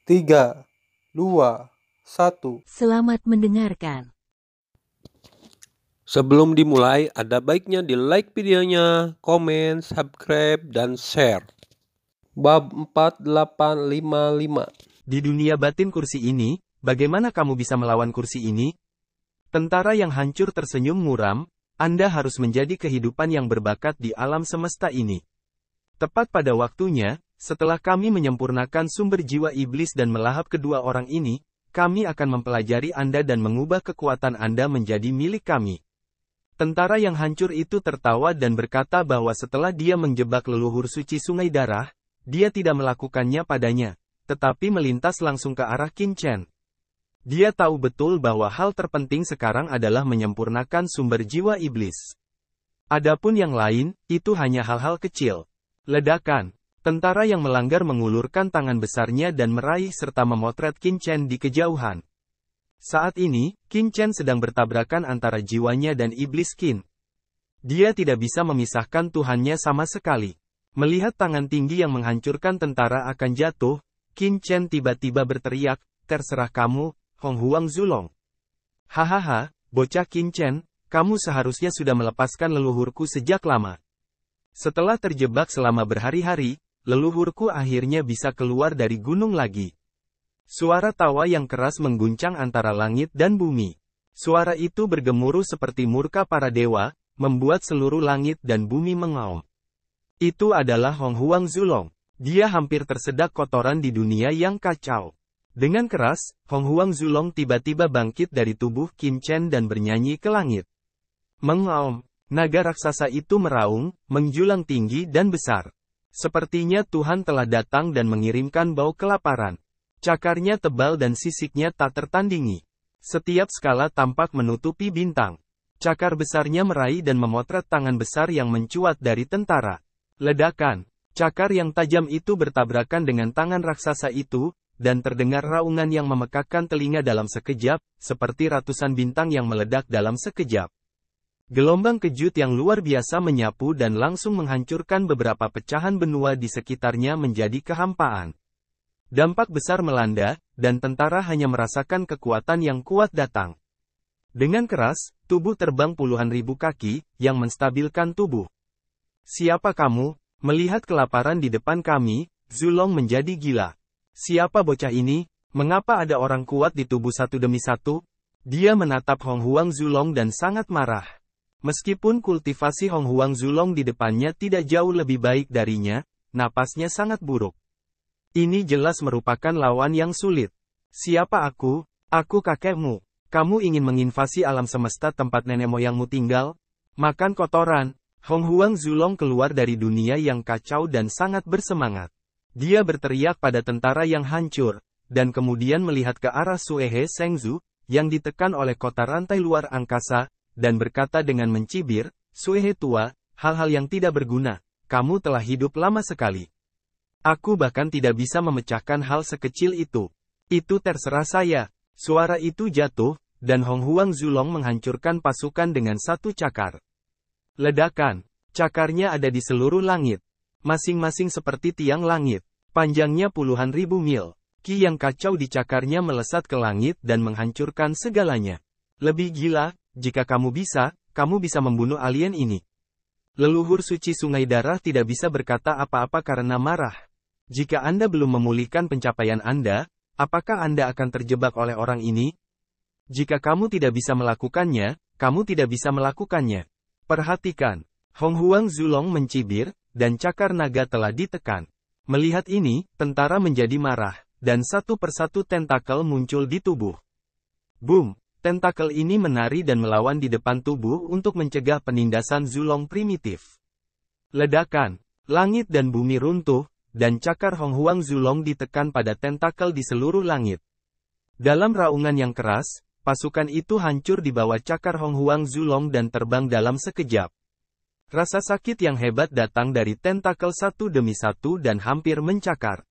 3, 2, 1. Selamat mendengarkan. Sebelum dimulai, ada baiknya di like videonya, komen, subscribe, dan share. Bab 4855. Di dunia batin kursi ini, bagaimana kamu bisa melawan kursi ini? Tentara yang hancur tersenyum muram, Anda harus menjadi kehidupan yang berbakat di alam semesta ini. Tepat pada waktunya, setelah kami menyempurnakan sumber jiwa iblis dan melahap kedua orang ini, kami akan mempelajari Anda dan mengubah kekuatan Anda menjadi milik kami. Tentara yang hancur itu tertawa dan berkata bahwa setelah dia menjebak leluhur suci sungai darah, dia tidak melakukannya padanya, tetapi melintas langsung ke arah Qin Chen. Dia tahu betul bahwa hal terpenting sekarang adalah menyempurnakan sumber jiwa iblis. Adapun yang lain, itu hanya hal-hal kecil. Ledakan. Tentara yang melanggar mengulurkan tangan besarnya dan meraih serta memotret Qin Chen di kejauhan. Saat ini, Qin Chen sedang bertabrakan antara jiwanya dan iblis Qin. Dia tidak bisa memisahkan Tuhannya sama sekali. Melihat tangan tinggi yang menghancurkan tentara akan jatuh, Qin Chen tiba-tiba berteriak, "Terserah kamu, Hong Huang Zulong." Hahaha, bocah Qin Chen, kamu seharusnya sudah melepaskan leluhurku sejak lama. Setelah terjebak selama berhari-hari, leluhurku akhirnya bisa keluar dari gunung lagi. Suara tawa yang keras mengguncang antara langit dan bumi. Suara itu bergemuruh seperti murka para dewa, membuat seluruh langit dan bumi mengaum. Itu adalah Hong Huang Zulong. Dia hampir tersedak kotoran di dunia yang kacau. Dengan keras, Hong Huang Zulong tiba-tiba bangkit dari tubuh Qin Chen dan bernyanyi ke langit. Mengaum, naga raksasa itu meraung, menjulang tinggi dan besar. Sepertinya Tuhan telah datang dan mengirimkan bau kelaparan. Cakarnya tebal dan sisiknya tak tertandingi. Setiap skala tampak menutupi bintang. Cakar besarnya meraih dan memotret tangan besar yang mencuat dari tentara. Ledakan. Cakar yang tajam itu bertabrakan dengan tangan raksasa itu, dan terdengar raungan yang memekakkan telinga dalam sekejap, seperti ratusan bintang yang meledak dalam sekejap. Gelombang kejut yang luar biasa menyapu dan langsung menghancurkan beberapa pecahan benua di sekitarnya menjadi kehampaan. Dampak besar melanda, dan tentara hanya merasakan kekuatan yang kuat datang. Dengan keras, tubuh terbang puluhan ribu kaki, yang menstabilkan tubuh. Siapa kamu? Melihat kelaparan di depan kami, Zulong menjadi gila. Siapa bocah ini? Mengapa ada orang kuat di tubuh satu demi satu? Dia menatap Hong Huang Zulong dan sangat marah. Meskipun kultivasi Hong Huang Zulong di depannya tidak jauh lebih baik darinya, napasnya sangat buruk. Ini jelas merupakan lawan yang sulit. Siapa aku? Aku kakekmu. Kamu ingin menginvasi alam semesta tempat nenek moyangmu tinggal? Makan kotoran. Hong Huang Zulong keluar dari dunia yang kacau dan sangat bersemangat. Dia berteriak pada tentara yang hancur, dan kemudian melihat ke arah Suehe Sengzu, yang ditekan oleh kota rantai luar angkasa, dan berkata dengan mencibir, "Suehe tua, hal-hal yang tidak berguna, kamu telah hidup lama sekali. Aku bahkan tidak bisa memecahkan hal sekecil itu. Itu terserah saya." Suara itu jatuh, dan Hong Huang Zulong menghancurkan pasukan dengan satu cakar. Ledakan. Cakarnya ada di seluruh langit. Masing-masing seperti tiang langit. Panjangnya puluhan ribu mil. Ki yang kacau di cakarnya melesat ke langit dan menghancurkan segalanya. Lebih gila, jika kamu bisa membunuh alien ini. Leluhur suci sungai darah tidak bisa berkata apa-apa karena marah. Jika Anda belum memulihkan pencapaian Anda, apakah Anda akan terjebak oleh orang ini? Jika kamu tidak bisa melakukannya, kamu tidak bisa melakukannya. Perhatikan, Hong Huang Zulong mencibir, dan cakar naga telah ditekan. Melihat ini, tentara menjadi marah, dan satu persatu tentakel muncul di tubuh. Boom! Tentakel ini menari dan melawan di depan tubuh untuk mencegah penindasan Zulong primitif. Ledakan, langit dan bumi runtuh, dan cakar Hong Huang Zulong ditekan pada tentakel di seluruh langit. Dalam raungan yang keras, pasukan itu hancur di bawah cakar Hong Huang Zulong dan terbang dalam sekejap. Rasa sakit yang hebat datang dari tentakel satu demi satu dan hampir mencakar.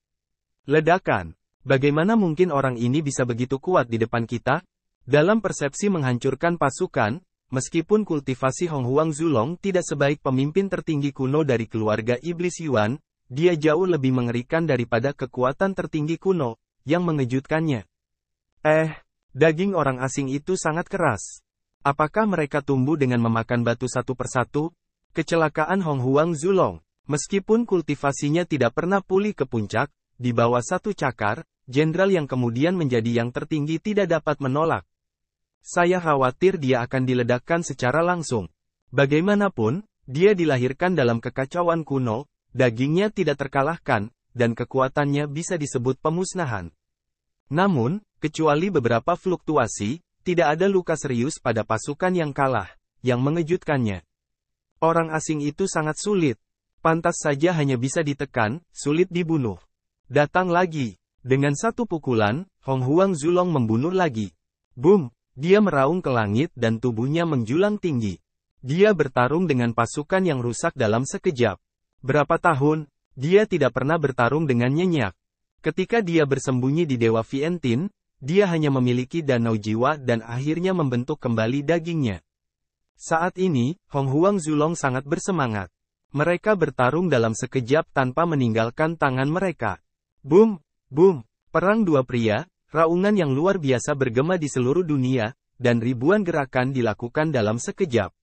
Ledakan. Bagaimana mungkin orang ini bisa begitu kuat di depan kita? Dalam persepsi menghancurkan pasukan, meskipun kultivasi Hong Huang Zulong tidak sebaik pemimpin tertinggi kuno dari keluarga Iblis Yuan, dia jauh lebih mengerikan daripada kekuatan tertinggi kuno, yang mengejutkannya. Daging orang asing itu sangat keras. Apakah mereka tumbuh dengan memakan batu satu persatu? Kecelakaan Hong Huang Zulong. Meskipun kultivasinya tidak pernah pulih ke puncak, di bawah satu cakar, jenderal yang kemudian menjadi yang tertinggi tidak dapat menolak. Saya khawatir dia akan diledakkan secara langsung. Bagaimanapun, dia dilahirkan dalam kekacauan kuno, dagingnya tidak terkalahkan, dan kekuatannya bisa disebut pemusnahan. Namun, kecuali beberapa fluktuasi, tidak ada luka serius pada pasukan yang kalah, yang mengejutkannya. Orang asing itu sangat sulit. Pantas saja hanya bisa ditekan, sulit dibunuh. Datang lagi. Dengan satu pukulan, Hong Huang Zulong membunuh lagi. Boom! Dia meraung ke langit dan tubuhnya menjulang tinggi. Dia bertarung dengan pasukan yang rusak dalam sekejap. Berapa tahun, dia tidak pernah bertarung dengan nyenyak. Ketika dia bersembunyi di Dewa Vientin, dia hanya memiliki danau jiwa dan akhirnya membentuk kembali dagingnya. Saat ini, Hong Huang Zulong sangat bersemangat. Mereka bertarung dalam sekejap tanpa meninggalkan tangan mereka. Boom! Boom! Perang dua pria, raungan yang luar biasa bergema di seluruh dunia, dan ribuan gerakan dilakukan dalam sekejap.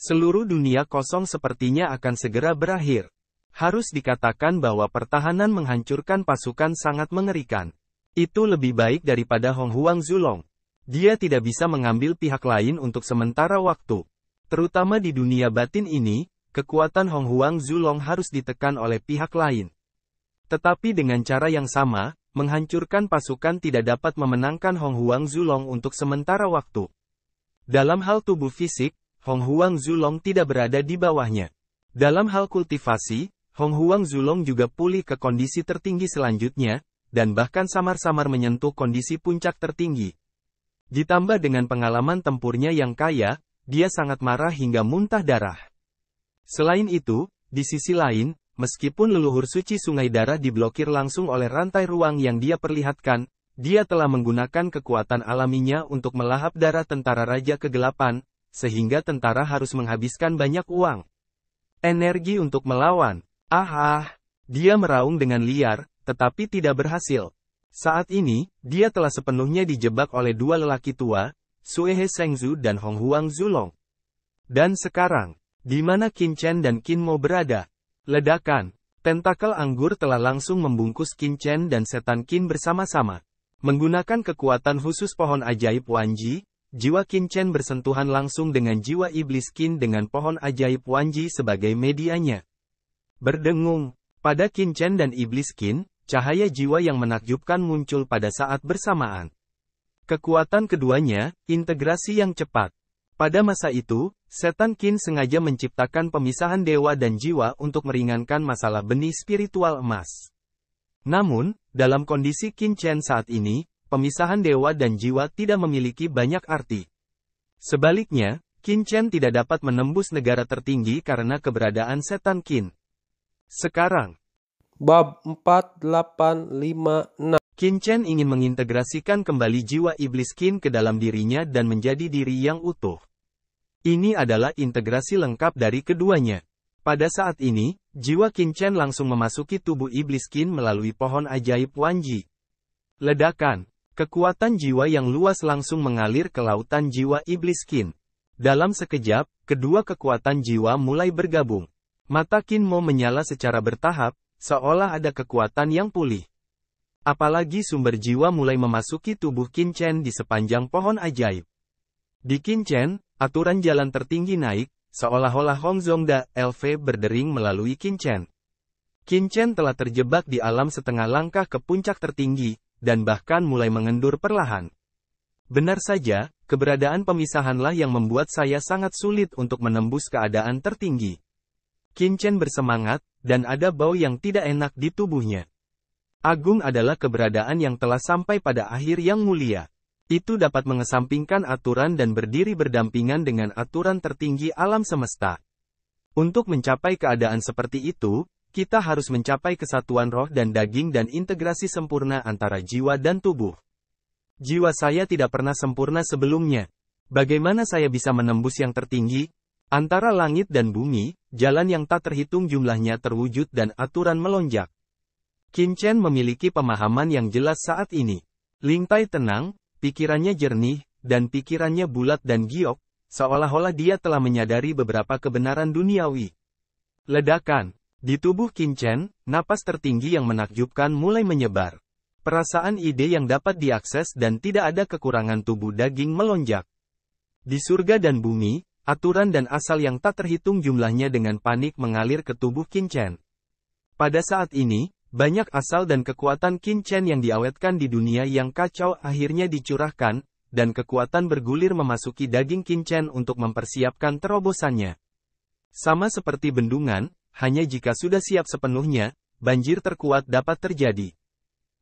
Seluruh dunia kosong sepertinya akan segera berakhir. Harus dikatakan bahwa pertahanan menghancurkan pasukan sangat mengerikan. Itu lebih baik daripada Hong Huang Zulong. Dia tidak bisa mengambil pihak lain untuk sementara waktu. Terutama di dunia batin ini, kekuatan Hong Huang Zulong harus ditekan oleh pihak lain. Tetapi dengan cara yang sama, menghancurkan pasukan tidak dapat memenangkan Hong Huang Zulong untuk sementara waktu. Dalam hal tubuh fisik, Hong Huang Zulong tidak berada di bawahnya. Dalam hal kultivasi, Hong Huang Zulong juga pulih ke kondisi tertinggi selanjutnya, dan bahkan samar-samar menyentuh kondisi puncak tertinggi. Ditambah dengan pengalaman tempurnya yang kaya, dia sangat marah hingga muntah darah. Selain itu, di sisi lain, meskipun leluhur suci sungai darah diblokir langsung oleh rantai ruang yang dia perlihatkan, dia telah menggunakan kekuatan alaminya untuk melahap darah tentara Raja Kegelapan, sehingga tentara harus menghabiskan banyak uang. Energi untuk melawan. Dia meraung dengan liar, tetapi tidak berhasil. Saat ini, dia telah sepenuhnya dijebak oleh dua lelaki tua, Sue He Sengzu dan Hong Huang Zulong. Dan sekarang, di mana Qin Chen dan Qin Mo berada? Ledakan. Tentakel anggur telah langsung membungkus Qin Chen dan setan Qin bersama-sama. Menggunakan kekuatan khusus pohon ajaib Wanji, jiwa Qin Chen bersentuhan langsung dengan jiwa iblis Qin dengan pohon ajaib Wanji sebagai medianya. Berdengung. Pada Qin Chen dan iblis Qin, cahaya jiwa yang menakjubkan muncul pada saat bersamaan. Kekuatan keduanya, integrasi yang cepat. Pada masa itu, setan Qin sengaja menciptakan pemisahan dewa dan jiwa untuk meringankan masalah benih spiritual emas. Namun, dalam kondisi Qin Chen saat ini, pemisahan dewa dan jiwa tidak memiliki banyak arti. Sebaliknya, Qin Chen tidak dapat menembus negara tertinggi karena keberadaan setan Qin. Sekarang, Bab 4856. Qin Chen ingin mengintegrasikan kembali jiwa iblis Qin ke dalam dirinya dan menjadi diri yang utuh. Ini adalah integrasi lengkap dari keduanya. Pada saat ini, jiwa Qin Chen langsung memasuki tubuh iblis Qin melalui pohon ajaib Wanji. Ledakan. Kekuatan jiwa yang luas langsung mengalir ke lautan jiwa iblis Qin. Dalam sekejap, kedua kekuatan jiwa mulai bergabung. Mata Qin Mo menyala secara bertahap, seolah ada kekuatan yang pulih. Apalagi sumber jiwa mulai memasuki tubuh Qin Chen di sepanjang pohon ajaib. Di Qin Chen, aturan jalan tertinggi naik, seolah-olah Hong Zongda, LV berdering melalui Qin Chen. Qin Chen telah terjebak di alam setengah langkah ke puncak tertinggi, dan bahkan mulai mengendur perlahan. Benar saja, keberadaan pemisahanlah yang membuat saya sangat sulit untuk menembus keadaan tertinggi. Qin Chen bersemangat, dan ada bau yang tidak enak di tubuhnya. Agung adalah keberadaan yang telah sampai pada akhir yang mulia. Itu dapat mengesampingkan aturan dan berdiri berdampingan dengan aturan tertinggi alam semesta. Untuk mencapai keadaan seperti itu, kita harus mencapai kesatuan roh dan daging dan integrasi sempurna antara jiwa dan tubuh. Jiwa saya tidak pernah sempurna sebelumnya. Bagaimana saya bisa menembus yang tertinggi? Antara langit dan bumi, jalan yang tak terhitung jumlahnya terwujud dan aturan melonjak. Qin Chen memiliki pemahaman yang jelas saat ini. Ling Tai tenang, pikirannya jernih, dan pikirannya bulat dan giok, seolah-olah dia telah menyadari beberapa kebenaran duniawi. Ledakan. Di tubuh Qin Chen, napas tertinggi yang menakjubkan mulai menyebar. Perasaan ide yang dapat diakses dan tidak ada kekurangan tubuh daging melonjak. Di surga dan bumi, aturan dan asal yang tak terhitung jumlahnya dengan panik mengalir ke tubuh Qin Chen. Pada saat ini, banyak asal dan kekuatan Qin Chen yang diawetkan di dunia yang kacau akhirnya dicurahkan, dan kekuatan bergulir memasuki daging Qin Chen untuk mempersiapkan terobosannya. Sama seperti bendungan, hanya jika sudah siap sepenuhnya, banjir terkuat dapat terjadi.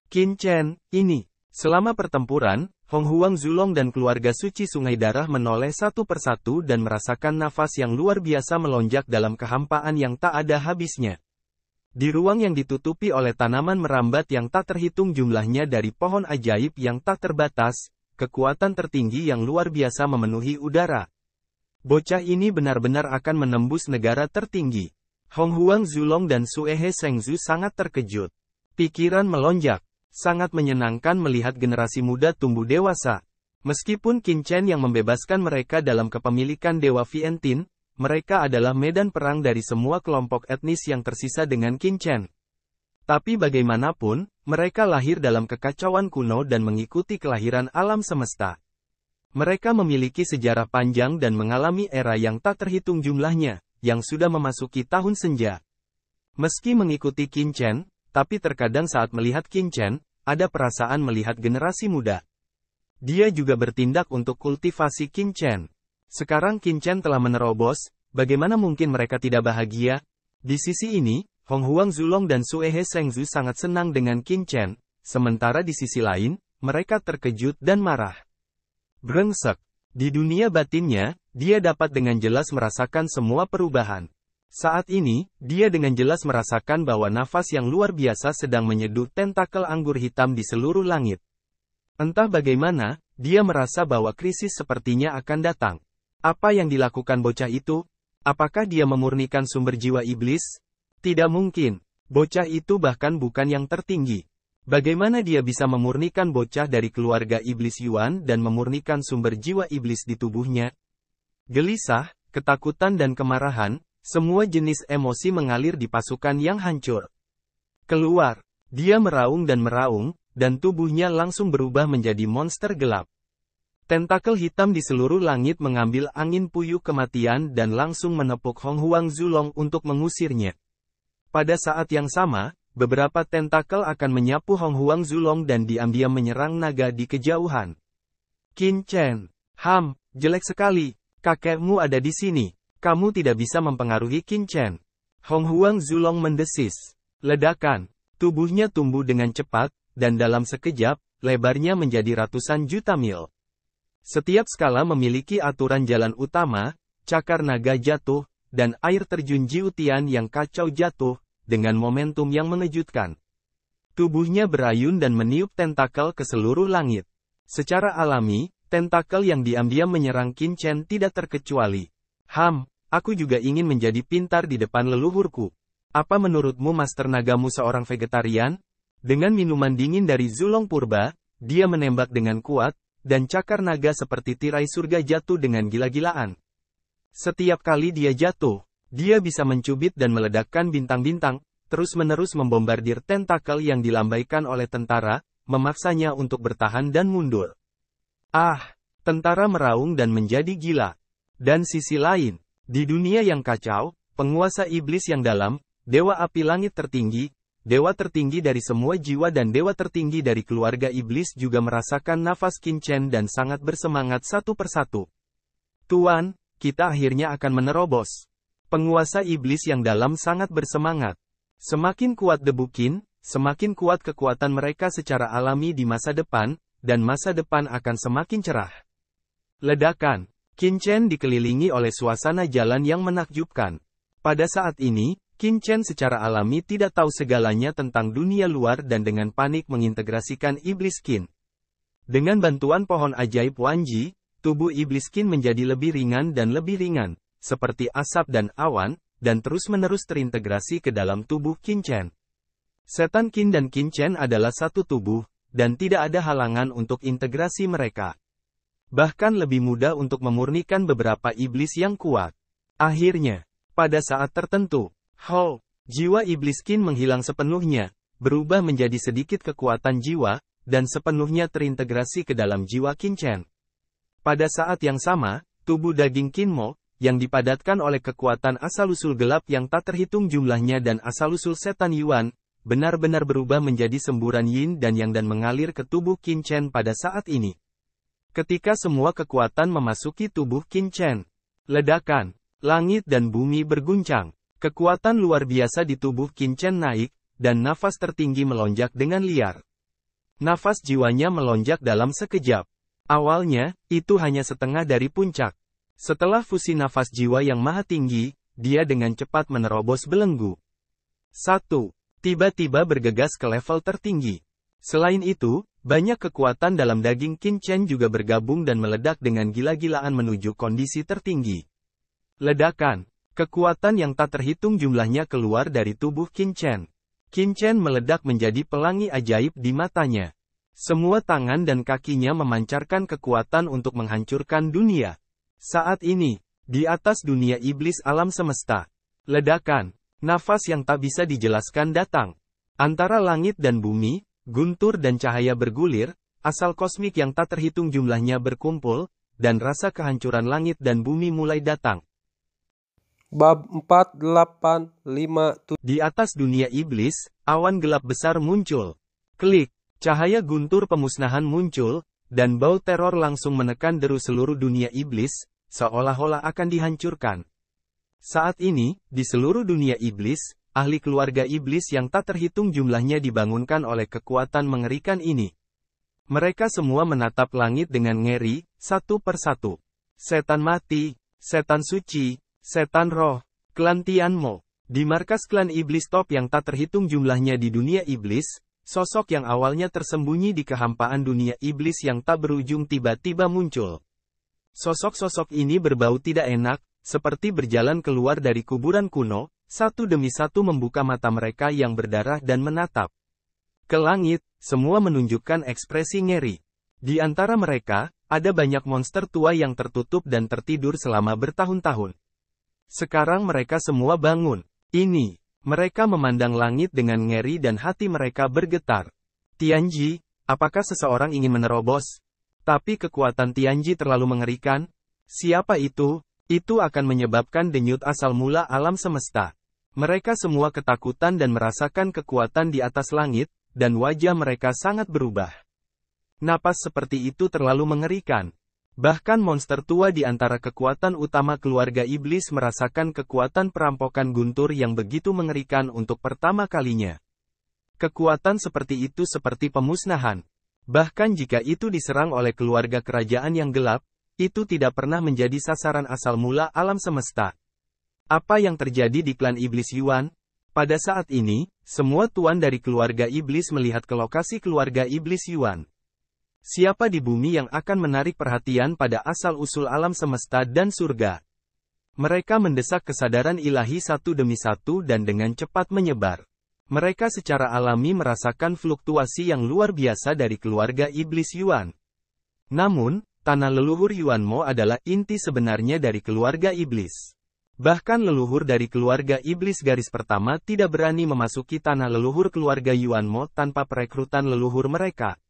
Qin Chen, ini. Selama pertempuran, Hong Huang Zulong dan keluarga suci Sungai Darah menoleh satu persatu dan merasakan nafas yang luar biasa melonjak dalam kehampaan yang tak ada habisnya. Di ruang yang ditutupi oleh tanaman merambat yang tak terhitung jumlahnya dari pohon ajaib yang tak terbatas, kekuatan tertinggi yang luar biasa memenuhi udara. Bocah ini benar-benar akan menembus negara tertinggi. Hong Huang Zulong dan Suehe Shengzu sangat terkejut. Pikiran melonjak. Sangat menyenangkan melihat generasi muda tumbuh dewasa. Meskipun Qin Chen yang membebaskan mereka dalam kepemilikan Dewa Vientin, mereka adalah medan perang dari semua kelompok etnis yang tersisa dengan Qin Chen. Tapi bagaimanapun, mereka lahir dalam kekacauan kuno dan mengikuti kelahiran alam semesta. Mereka memiliki sejarah panjang dan mengalami era yang tak terhitung jumlahnya, yang sudah memasuki tahun senja. Meski mengikuti Qin Chen, tapi terkadang saat melihat Qin Chen, ada perasaan melihat generasi muda. Dia juga bertindak untuk kultivasi Qin Chen. Sekarang Qin Chen telah menerobos, bagaimana mungkin mereka tidak bahagia? Di sisi ini, Hong Huang Zulong dan Suehe Shengzu sangat senang dengan Qin Chen, sementara di sisi lain, mereka terkejut dan marah. Brengsek. Di dunia batinnya, dia dapat dengan jelas merasakan semua perubahan. Saat ini, dia dengan jelas merasakan bahwa nafas yang luar biasa sedang menyeduh tentakel anggur hitam di seluruh langit. Entah bagaimana, dia merasa bahwa krisis sepertinya akan datang. Apa yang dilakukan bocah itu? Apakah dia memurnikan sumber jiwa iblis? Tidak mungkin. Bocah itu bahkan bukan yang tertinggi. Bagaimana dia bisa memurnikan bocah dari keluarga iblis Yuan dan memurnikan sumber jiwa iblis di tubuhnya? Gelisah, ketakutan dan kemarahan, semua jenis emosi mengalir di pasukan yang hancur. Keluar. Dia meraung, dan tubuhnya langsung berubah menjadi monster gelap. Tentakel hitam di seluruh langit mengambil angin puyuh kematian dan langsung menepuk Hong Huang Zulong untuk mengusirnya. Pada saat yang sama, beberapa tentakel akan menyapu Hong Huang Zulong dan diam-diam menyerang naga di kejauhan. Qin Chen. Jelek sekali. Kakekmu ada di sini. Kamu tidak bisa mempengaruhi Qin Chen. Hong Huang Zulong mendesis. Ledakan. Tubuhnya tumbuh dengan cepat, dan dalam sekejap, lebarnya menjadi ratusan juta mil. Setiap skala memiliki aturan jalan utama, cakar naga jatuh, dan air terjun Jiutian yang kacau jatuh, dengan momentum yang mengejutkan. Tubuhnya berayun dan meniup tentakel ke seluruh langit. Secara alami, tentakel yang diam-diam menyerang Qin Chen tidak terkecuali. Aku juga ingin menjadi pintar di depan leluhurku. Apa menurutmu Master Nagamu seorang vegetarian? Dengan minuman dingin dari Zulong Purba, dia menembak dengan kuat, dan cakar naga seperti tirai surga jatuh dengan gila-gilaan. Setiap kali dia jatuh, dia bisa mencubit dan meledakkan bintang-bintang, terus-menerus membombardir tentakel yang dilambaikan oleh tentara, memaksanya untuk bertahan dan mundur. Tentara meraung dan menjadi gila. Dan sisi lain, di dunia yang kacau, penguasa iblis yang dalam, dewa api langit tertinggi, dewa tertinggi dari semua jiwa dan dewa tertinggi dari keluarga iblis juga merasakan nafas Qin Chen dan sangat bersemangat satu persatu. Tuan, kita akhirnya akan menerobos. Penguasa iblis yang dalam sangat bersemangat. Semakin kuat debu Qin, semakin kuat kekuatan mereka secara alami di masa depan, dan masa depan akan semakin cerah. Ledakan. Qin Chen dikelilingi oleh suasana jalan yang menakjubkan. Pada saat ini, Qin Chen secara alami tidak tahu segalanya tentang dunia luar dan dengan panik mengintegrasikan iblis Qin. Dengan bantuan pohon ajaib Wanji, tubuh iblis Qin menjadi lebih ringan dan lebih ringan, seperti asap dan awan, dan terus-menerus terintegrasi ke dalam tubuh Qin Chen. Setan Qin dan Qin Chen adalah satu tubuh, dan tidak ada halangan untuk integrasi mereka. Bahkan lebih mudah untuk memurnikan beberapa iblis yang kuat. Akhirnya, pada saat tertentu, jiwa iblis Qin menghilang sepenuhnya, berubah menjadi sedikit kekuatan jiwa, dan sepenuhnya terintegrasi ke dalam jiwa Qin Chen. Pada saat yang sama, tubuh daging Qin Mo, yang dipadatkan oleh kekuatan asal-usul gelap yang tak terhitung jumlahnya dan asal-usul setan Yuan, benar-benar berubah menjadi semburan yin dan yang dan mengalir ke tubuh Qin Chen pada saat ini. Ketika semua kekuatan memasuki tubuh Qin Chen, ledakan, langit dan bumi berguncang. Kekuatan luar biasa di tubuh Qin Chen naik, dan nafas tertinggi melonjak dengan liar. Nafas jiwanya melonjak dalam sekejap. Awalnya, itu hanya setengah dari puncak. Setelah fusi nafas jiwa yang maha tinggi, dia dengan cepat menerobos belenggu. 1. Tiba-tiba bergegas ke level tertinggi. Selain itu, banyak kekuatan dalam daging Qin Chen juga bergabung dan meledak dengan gila-gilaan menuju kondisi tertinggi. Ledakan. Kekuatan yang tak terhitung jumlahnya keluar dari tubuh Qin Chen. Qin Chen meledak menjadi pelangi ajaib di matanya. Semua tangan dan kakinya memancarkan kekuatan untuk menghancurkan dunia. Saat ini, di atas dunia iblis alam semesta, ledakan, nafas yang tak bisa dijelaskan datang. Antara langit dan bumi, guntur dan cahaya bergulir, asal kosmik yang tak terhitung jumlahnya berkumpul, dan rasa kehancuran langit dan bumi mulai datang. Bab 485. Di atas dunia iblis, awan gelap besar muncul. Klik, cahaya guntur pemusnahan muncul, dan bau teror langsung menekan deru seluruh dunia iblis, seolah-olah akan dihancurkan. Saat ini, di seluruh dunia iblis, ahli keluarga iblis yang tak terhitung jumlahnya dibangunkan oleh kekuatan mengerikan ini. Mereka semua menatap langit dengan ngeri, satu persatu. Setan mati, setan suci, setan roh, klan Tianmo. Di markas klan iblis top yang tak terhitung jumlahnya di dunia iblis, sosok yang awalnya tersembunyi di kehampaan dunia iblis yang tak berujung tiba-tiba muncul. Sosok-sosok ini berbau tidak enak, seperti berjalan keluar dari kuburan kuno, satu demi satu membuka mata mereka yang berdarah dan menatap ke langit, semua menunjukkan ekspresi ngeri. Di antara mereka, ada banyak monster tua yang tertutup dan tertidur selama bertahun-tahun. Sekarang mereka semua bangun. Ini, mereka memandang langit dengan ngeri dan hati mereka bergetar. Tianji, apakah seseorang ingin menerobos? Tapi kekuatan Tianji terlalu mengerikan. Siapa itu? Itu akan menyebabkan denyut asal mula alam semesta. Mereka semua ketakutan dan merasakan kekuatan di atas langit, dan wajah mereka sangat berubah. Napas seperti itu terlalu mengerikan. Bahkan monster tua di antara kekuatan utama keluarga iblis merasakan kekuatan perampokan guntur yang begitu mengerikan untuk pertama kalinya. Kekuatan seperti itu seperti pemusnahan. Bahkan jika itu diserang oleh keluarga kerajaan yang gelap, itu tidak pernah menjadi sasaran asal mula alam semesta. Apa yang terjadi di klan iblis Yuan? Pada saat ini, semua tuan dari keluarga iblis melihat ke lokasi keluarga iblis Yuan. Siapa di bumi yang akan menarik perhatian pada asal-usul alam semesta dan surga? Mereka mendesak kesadaran ilahi satu demi satu dan dengan cepat menyebar. Mereka secara alami merasakan fluktuasi yang luar biasa dari keluarga iblis Yuan. Namun, tanah leluhur Yuanmo adalah inti sebenarnya dari keluarga iblis. Bahkan leluhur dari keluarga iblis garis pertama tidak berani memasuki tanah leluhur keluarga Yuanmo tanpa perekrutan leluhur mereka.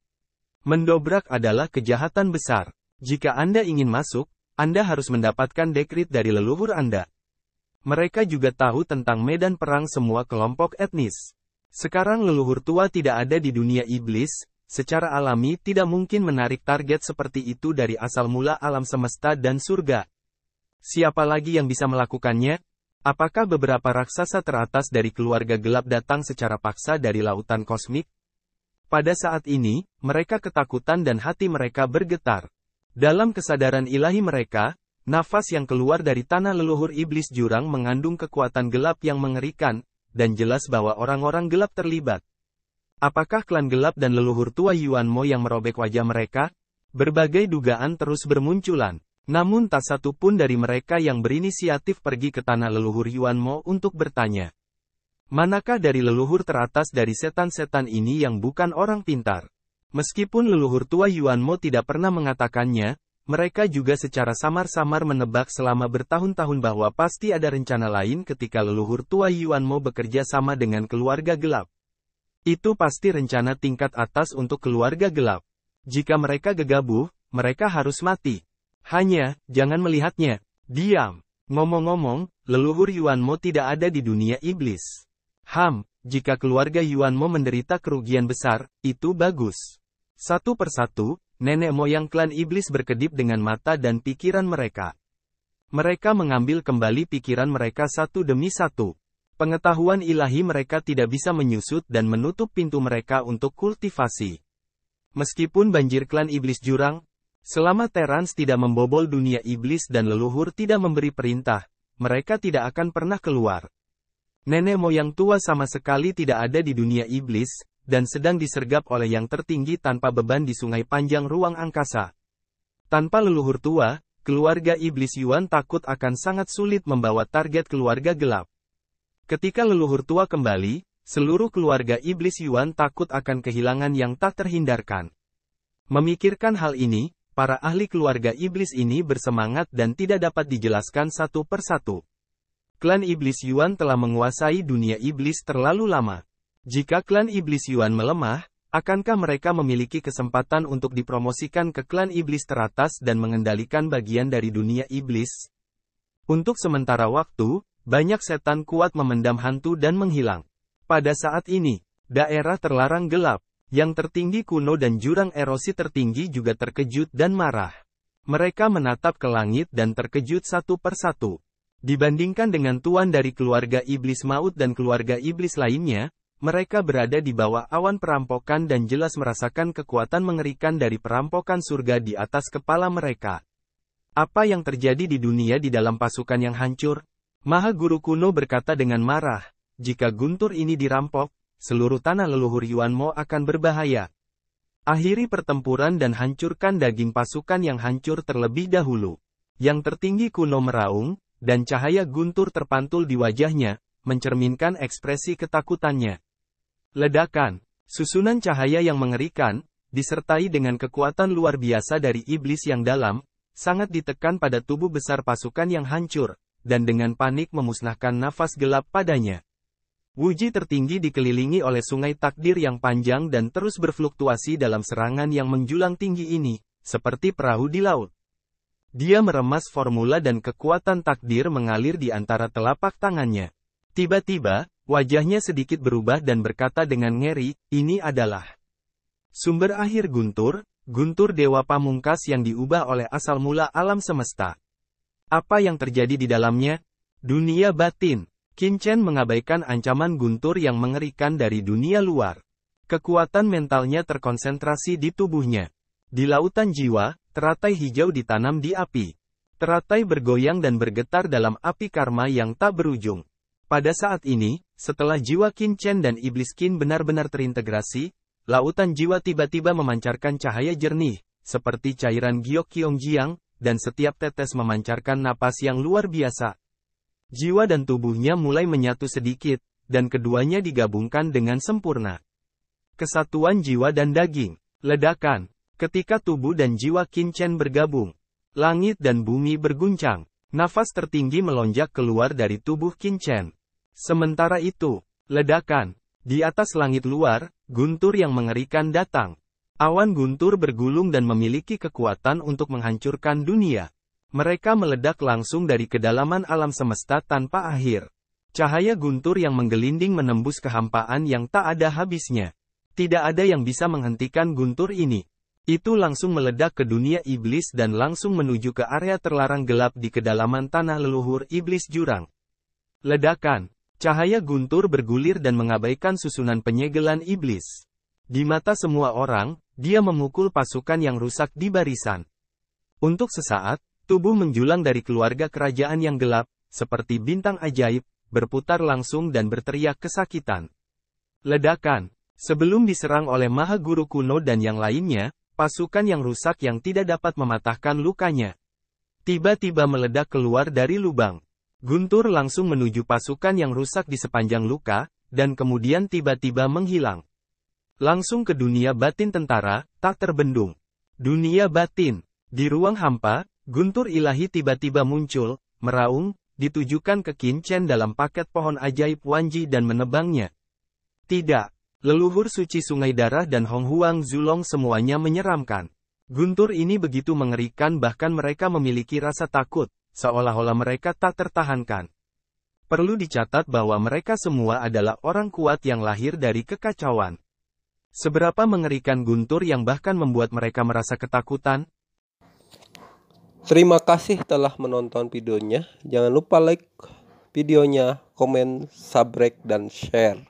Mendobrak adalah kejahatan besar. Jika Anda ingin masuk, Anda harus mendapatkan dekrit dari leluhur Anda. Mereka juga tahu tentang medan perang semua kelompok etnis. Sekarang leluhur tua tidak ada di dunia iblis, secara alami tidak mungkin menarik target seperti itu dari asal mula alam semesta dan surga. Siapa lagi yang bisa melakukannya? Apakah beberapa raksasa teratas dari keluarga gelap datang secara paksa dari lautan kosmik? Pada saat ini, mereka ketakutan dan hati mereka bergetar. Dalam kesadaran ilahi mereka, nafas yang keluar dari tanah leluhur iblis jurang mengandung kekuatan gelap yang mengerikan, dan jelas bahwa orang-orang gelap terlibat. Apakah klan gelap dan leluhur tua Yuanmo yang merobek wajah mereka? Berbagai dugaan terus bermunculan. Namun tak satu pun dari mereka yang berinisiatif pergi ke tanah leluhur Yuanmo untuk bertanya. Manakah dari leluhur teratas dari setan-setan ini yang bukan orang pintar? Meskipun leluhur tua Yuanmo tidak pernah mengatakannya, mereka juga secara samar-samar menebak selama bertahun-tahun bahwa pasti ada rencana lain ketika leluhur tua Yuanmo bekerja sama dengan keluarga gelap. Itu pasti rencana tingkat atas untuk keluarga gelap. Jika mereka gegabah, mereka harus mati. Hanya, jangan melihatnya. Diam. Ngomong-ngomong, leluhur Yuanmo tidak ada di dunia iblis. Jika keluarga Yuanmo menderita kerugian besar, itu bagus. Satu persatu, nenek moyang klan iblis berkedip dengan mata dan pikiran mereka. Mereka mengambil kembali pikiran mereka satu demi satu. Pengetahuan ilahi mereka tidak bisa menyusut dan menutup pintu mereka untuk kultivasi. Meskipun banjir klan iblis jurang, selama Terrans tidak membobol dunia iblis dan leluhur tidak memberi perintah, mereka tidak akan pernah keluar. Nenek moyang tua sama sekali tidak ada di dunia iblis, dan sedang disergap oleh yang tertinggi tanpa beban di sungai panjang ruang angkasa. Tanpa leluhur tua, keluarga iblis Yuan takut akan sangat sulit membawa target keluarga gelap. Ketika leluhur tua kembali, seluruh keluarga iblis Yuan takut akan kehilangan yang tak terhindarkan. Memikirkan hal ini, para ahli keluarga iblis ini bersemangat dan tidak dapat dijelaskan satu persatu. Klan iblis Yuan telah menguasai dunia iblis terlalu lama. Jika klan iblis Yuan melemah, akankah mereka memiliki kesempatan untuk dipromosikan ke klan iblis teratas dan mengendalikan bagian dari dunia iblis? Untuk sementara waktu, banyak setan kuat memendam hantu dan menghilang. Pada saat ini, daerah terlarang gelap, yang tertinggi kuno dan jurang erosi tertinggi juga terkejut dan marah. Mereka menatap ke langit dan terkejut satu persatu. Dibandingkan dengan tuan dari keluarga iblis maut dan keluarga iblis lainnya, mereka berada di bawah awan perampokan dan jelas merasakan kekuatan mengerikan dari perampokan surga di atas kepala mereka. Apa yang terjadi di dunia di dalam pasukan yang hancur? Maha Guru kuno berkata dengan marah, jika guntur ini dirampok, seluruh tanah leluhur Yuanmo akan berbahaya. Akhiri pertempuran dan hancurkan daging pasukan yang hancur terlebih dahulu. Yang tertinggi kuno meraung, dan cahaya guntur terpantul di wajahnya, mencerminkan ekspresi ketakutannya. Ledakan, susunan cahaya yang mengerikan, disertai dengan kekuatan luar biasa dari iblis yang dalam, sangat ditekan pada tubuh besar pasukan yang hancur, dan dengan panik memusnahkan nafas gelap padanya. Wuji tertinggi dikelilingi oleh sungai takdir yang panjang dan terus berfluktuasi dalam serangan yang menjulang tinggi ini, seperti perahu di laut. Dia meremas formula dan kekuatan takdir mengalir di antara telapak tangannya. Tiba-tiba, wajahnya sedikit berubah dan berkata dengan ngeri, ini adalah sumber akhir guntur, guntur dewa pamungkas yang diubah oleh asal mula alam semesta. Apa yang terjadi di dalamnya? Dunia batin. Qin Chen mengabaikan ancaman guntur yang mengerikan dari dunia luar. Kekuatan mentalnya terkonsentrasi di tubuhnya. Di lautan jiwa, teratai hijau ditanam di api. Teratai bergoyang dan bergetar dalam api karma yang tak berujung. Pada saat ini, setelah jiwa Qin Chen dan iblis Qin benar-benar terintegrasi, lautan jiwa tiba-tiba memancarkan cahaya jernih, seperti cairan giok Qiongjang, dan setiap tetes memancarkan napas yang luar biasa. Jiwa dan tubuhnya mulai menyatu sedikit, dan keduanya digabungkan dengan sempurna. Kesatuan jiwa dan daging. Ledakan. Ketika tubuh dan jiwa Qin Chen bergabung, langit dan bumi berguncang. Nafas tertinggi melonjak keluar dari tubuh Qin Chen. Sementara itu, ledakan. Di atas langit luar, guntur yang mengerikan datang. Awan guntur bergulung dan memiliki kekuatan untuk menghancurkan dunia. Mereka meledak langsung dari kedalaman alam semesta tanpa akhir. Cahaya guntur yang menggelinding menembus kehampaan yang tak ada habisnya. Tidak ada yang bisa menghentikan guntur ini. Itu langsung meledak ke dunia iblis dan langsung menuju ke area terlarang gelap di kedalaman tanah leluhur iblis jurang. Ledakan. Cahaya guntur bergulir dan mengabaikan susunan penyegelan iblis. Di mata semua orang, dia memukul pasukan yang rusak di barisan. Untuk sesaat, tubuh menjulang dari keluarga kerajaan yang gelap, seperti bintang ajaib, berputar langsung dan berteriak kesakitan. Ledakan. Sebelum diserang oleh Maha Guru kuno dan yang lainnya, pasukan yang rusak yang tidak dapat mematahkan lukanya tiba-tiba meledak keluar dari lubang. Guntur langsung menuju pasukan yang rusak di sepanjang luka, dan kemudian tiba-tiba menghilang. Langsung ke dunia batin tentara, tak terbendung. Dunia batin. Di ruang hampa, guntur ilahi tiba-tiba muncul, meraung, ditujukan ke Qin Chen dalam paket pohon ajaib Wanji dan menebangnya. Tidak. Leluhur suci Sungai Darah dan Hong Huang Zulong semuanya menyeramkan. Guntur ini begitu mengerikan bahkan mereka memiliki rasa takut, seolah-olah mereka tak tertahankan. Perlu dicatat bahwa mereka semua adalah orang kuat yang lahir dari kekacauan. Seberapa mengerikan guntur yang bahkan membuat mereka merasa ketakutan? Terima kasih telah menonton videonya. Jangan lupa like videonya, komen, subscribe, dan share.